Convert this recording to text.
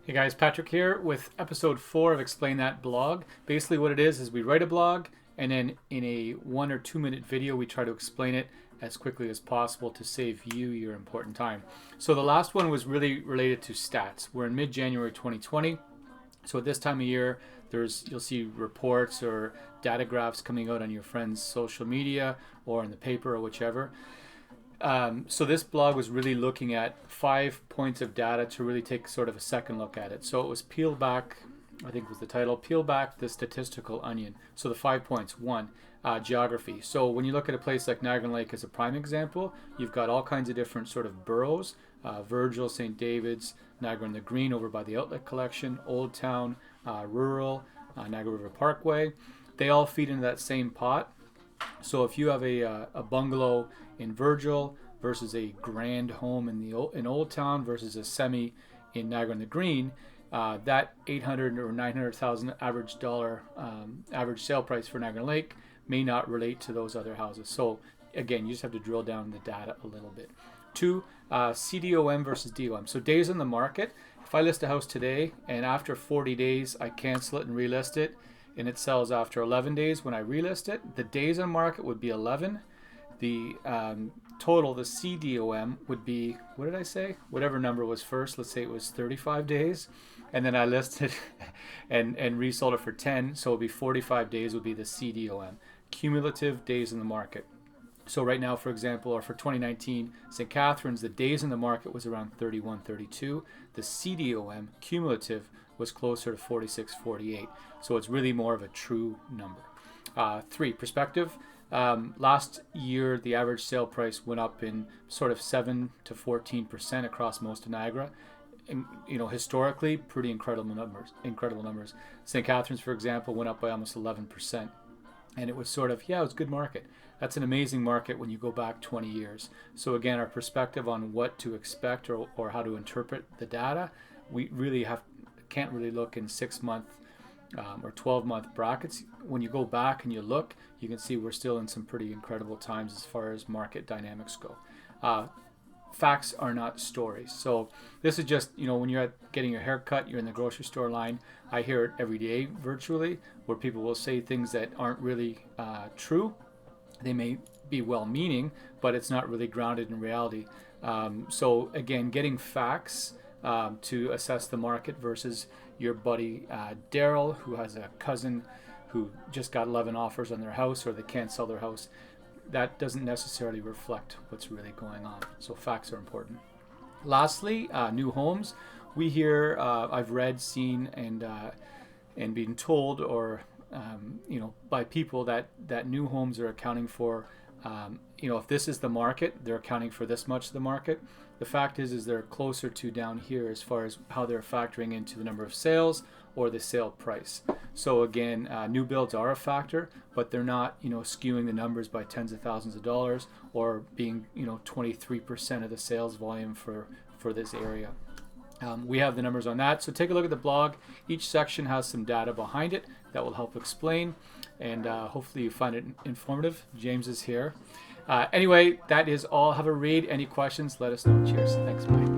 Hey guys, Patrick here with episode 4 of Explain That blog. Basically what it is we write a blog and then in a 1 or 2 minute video we try to explain it as quickly as possible to save you your important time. So the last one was really related to stats. We're in mid-January 2020. So at this time of year, you'll see reports or data graphs coming out on your friends' social media or in the paper or whichever. So this blog was really looking at 5 points of data to really take sort of a second look at it. So it was peel back, I think was the title, peel back the statistical onion. So the 5 points. 1, geography. So when you look at a place like Niagara Lake as a prime example, you've got all kinds of different sort of boroughs, Virgil, St. David's, Niagara in the Green over by the Outlet Collection, Old Town, rural, Niagara River Parkway. They all feed into that same pot. So if you have a bungalow in Virgil versus a grand home in Old Town versus a semi in Niagara in the Green, that 800 or 900,000 average sale price for Niagara Lake may not relate to those other houses. So again, you just have to drill down the data a little bit. 2, CDOM versus DOM. So days on the market. If I list a house today and after 40 days I cancel it and relist it, and it sells after 11 days when I relist it, the days on market would be 11. The total, the CDOM, would be, what did I say? Whatever number was first, let's say it was 35 days. And then I listed and resold it for 10, so it would be 45 days would be the CDOM, cumulative days in the market. So right now, for example, or for 2019, St. Catharines, the days in the market was around 31, 32. The CDOM, cumulative, was closer to 46, 48. So it's really more of a true number. 3, perspective. Last year, the average sale price went up in sort of 7 to 14% across most of Niagara. And, historically, pretty incredible numbers. St. Catharines, for example, went up by almost 11%. And it was sort of, it was a good market. That's an amazing market when you go back 20 years. So again, our perspective on what to expect or how to interpret the data, we really can't really look in 6-month or 12-month brackets. When you go back and you look, you can see we're still in some pretty incredible times as far as market dynamics go. Facts are not stories. So this is just, when you're getting your hair cut, you're in the grocery store line. I hear it every day virtually where people will say things that aren't really true. They may be well-meaning, but it's not really grounded in reality. So again, getting facts to assess the market versus your buddy Daryl, who has a cousin who just got 11 offers on their house or they can't sell their house. That doesn't necessarily reflect what's really going on. So facts are important. Lastly, new homes. We hear, I've read, seen, and been told, or by people that new homes are accounting for, if this is the market, they're accounting for this much of the market. The fact is they're closer to down here as far as how they're factoring into the number of sales or the sale price. So again, new builds are a factor, but they're not, skewing the numbers by tens of thousands of dollars or being, 23% of the sales volume for this area. We have the numbers on that. So take a look at the blog. Each section has some data behind it that will help explain, and hopefully you find it informative. James is here. Anyway, that is all. Have a read. Any questions, let us know. Cheers. Thanks. Bye.